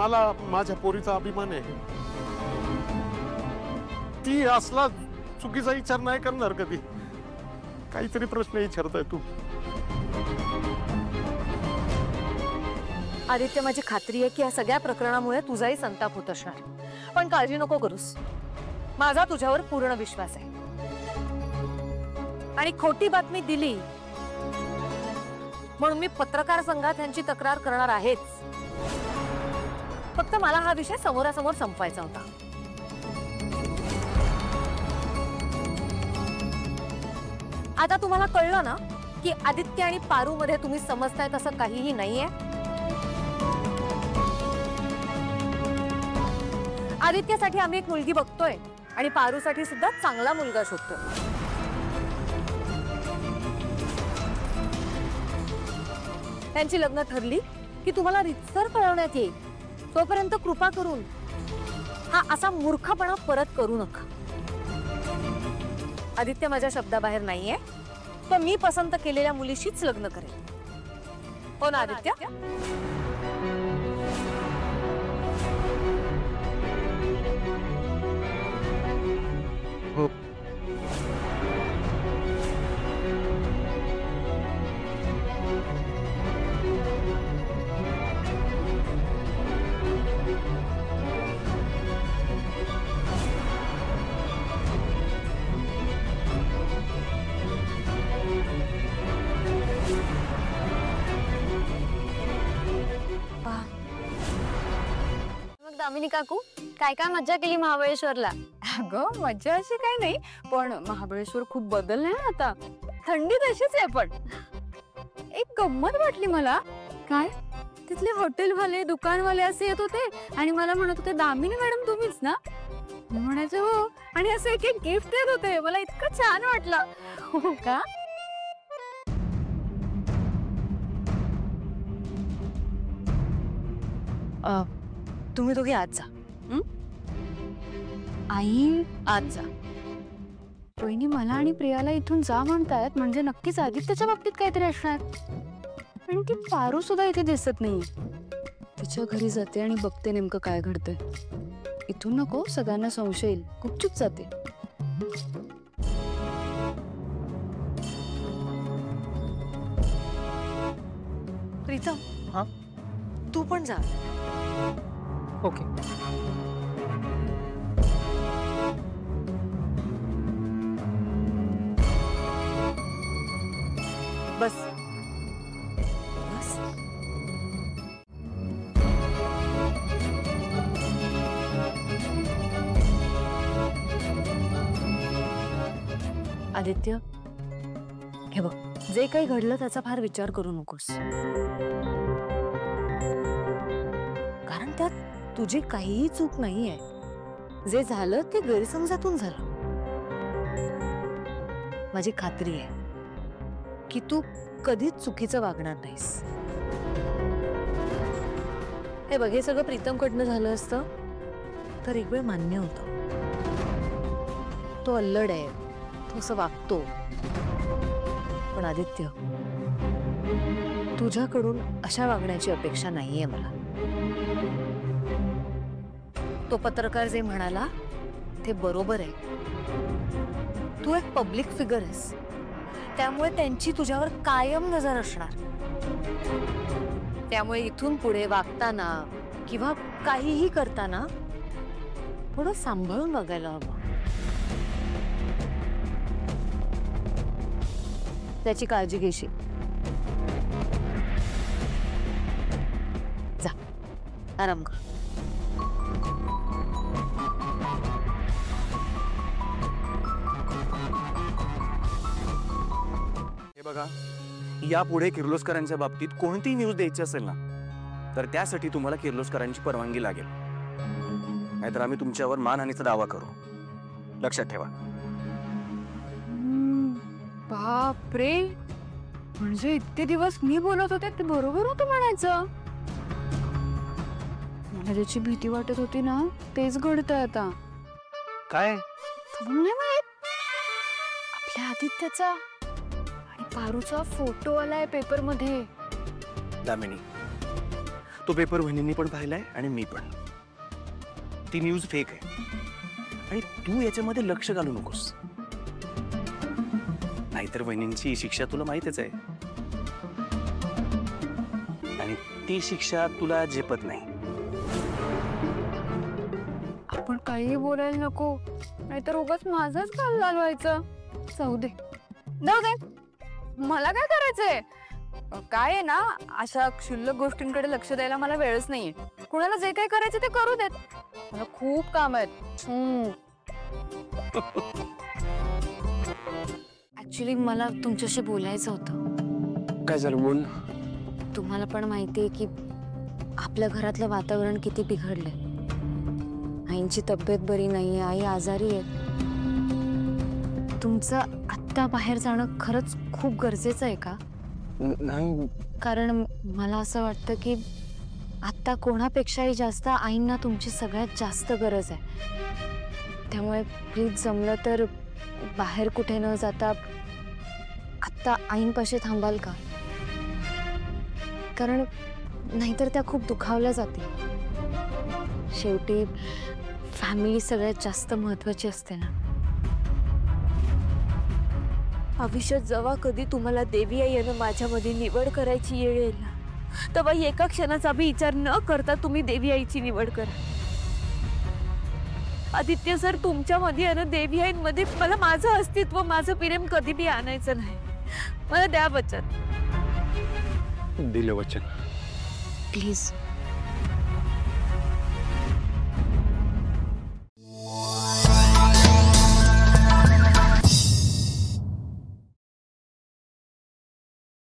मला माझ्या पोरीचा अभिमान आहे. ती असला चुकीचा विचार नाही करणार कधी. काहीतरी प्रश्न विचारताय तू. आदित्य, माझी खात्री आहे की या सगळ्या प्रकरणामुळे तुझाही संताप होत असणार, पण काळजी नको करूस. माझा तुझ्यावर पूर्ण विश्वास आहे. आणि खोटी बातमी दिली म्हणून मी पत्रकार संघात यांची तक्रार करणार आहेच. फक्त मला हा विषय समोरासमोर संपवायचा होता. आता तुम्हाला कळलं ना की आदित्य आणि पारू मध्ये तुम्ही समजताय तसं काहीही नाहीये. आदित्यसाठी आम्ही एक मुलगी बघतोय आणि पारूसाठी सुद्धा चांगला मुलगा शोधतोय. त्यांची लग्न ठरली की तुम्हाला रितसर कळवण्यात येईल. तोपर्यंत कृपा करून हा असा मूर्खपणा परत करू नका. आदित्य माझ्या शब्दाबाहेर नाहीये. तो मी पसंत केलेल्या मुलीशीच लग्न करेल. हो ना आदित्य? हो. दामिनी काकू, काय काय मज्जा केली महाबळेश्वरला? अगं मज्जा अशी काही नाही, पण महाबळेश्वर खूप बदललंय ना आता. थंडी तशीच आहे, पण एक गंमत वाटली मला. काय तिथले हॉटेलवाले दुकानवाले असे येत होते आणि मला म्हणत होते, दामिनी मॅडम तुम्हीच ना? मी म्हणायचे हो, आणि असे एक एक गिफ्ट देत होते. मला इतकं छान वाटलं. हो का? तुम्ही दोघे आज जा. आई आज जा. वहिनी मला आणि प्रियाला इथून जा म्हणतायत, म्हणजे नक्कीच आदित्यच्या बाबतीत काहीतरी असणार. पण ती पारू सुद्धा इथे दिसत नाही. तिच्या घरी जाते आणि बघते नेमकं काय घडतंय. इथून नको, सगळ्यांना संशय येईल. गुपचूप जाते. प्रीतम, हा? तू पण जा. ओके. बस बस. आदित्य, हे बघ, जे काही घडलं त्याचा फार विचार करू नकोस. कारण त्यात तुझी काहीही चूक नाहीये. जे झालं ते गैरसमजातून झालं. माझी खात्री आहे की तू कधीच चुकीचं वागणार नाहीस. हे बघ, हे सगळं प्रीतमकडनं झालं असतं तर एक वेळ मान्य होतं. तो अल्लड आहे, तो असं वागतो. पण आदित्य, तुझ्याकडून अशा वागण्याची अपेक्षा नाहीये मला. तो पत्रकार जे म्हणाला ते बरोबर आहे. तू एक पब्लिक फिगर आहेस, त्यामुळे त्यांची तुझ्यावर कायम नजर असणार. त्यामुळे इथून पुढे वागताना किंवा काहीही करताना थोडं सांभाळून वागायला हवं. त्याची काळजी घेशील. जा, आराम कर. बघा, यापुढे किर्लोस्करांच्या बाबतीत कोणती न्यूज द्यायची असेल ना, तर त्यासाठी तुम्हाला किर्लोस्करांची परवानगी लागेल. नाहीतर आम्ही तुमच्यावर मानहानीचा दावा करू. लक्षात ठेवा. बापरे, म्हणजे इतके दिवस मी बोलत होते ते बरोबर होतं म्हणायचं. मला ज्याची भीती वाटत होती ना, तेच घडतंय आता. काय? नाही माहित. आपल्या आदित्यचा पारूचा फोटो आलाय पेपर मध्ये. दामिनी, तो पेपर वहिनींनी पण पाहिलाय आणि मी पण. ती न्यूज फेक आहे आणि तू याच्यामध्ये लक्ष घालू नकोस, नाहीतर वहिनींची शिक्षा तुला माहितीच आहे आणि ती शिक्षा तुला झेपत नाही. आपण काही बोलायला नको, नाहीतर उगाच माझाच काल लालवायचं. जाऊ दे जाऊ दे, मला काय करायचंय. काय आहे ना, अशा क्षुल्लक गोष्टींकडे लक्ष द्यायला मला वेळच नाहीये. कुणाला जे काय करायचं ते करू देत, मला खूप काम आहेत. ऍक्च्युली मला तुमच्याशी बोलायचं होतं. काय झालं, बोल. तुम्हाला पण माहितीये की आपल्या घरातलं वातावरण किती बिघडलंय. आईंची तब्येत बरी नाहीये, आई आजारी आहे. तुमचं आत्ता बाहेर जाणं खरंच खूप गरजेचं आहे का? नाही. कारण मला असं वाटतं की आत्ता कोणापेक्षाही जास्त आईंना तुमची सगळ्यात जास्त गरज आहे. त्यामुळे प्लीज जमलं तर बाहेर कुठे न जाता आत्ता आईंपाशी थांबाल का? कारण नाहीतर त्या खूप दुखावल्या जातील. शेवटी फॅमिली सगळ्यात जास्त महत्वाची असते ना. आयुष्यात जेव्हा कधी तुम्हाला देवी आई आणि माझ्यामध्ये निवड करायची येळ येईल ना, तेव्हा एका क्षणाचा बी विचार न करता तुम्ही देवी आईची निवड करा. आदित्य सर, तुमच्यामध्ये आणि देवी आईंमध्ये मला माझं अस्तित्व, माझं प्रेम कधी बी आणायचं नाही. मला द्या वचन. दिलं वचन. प्लीज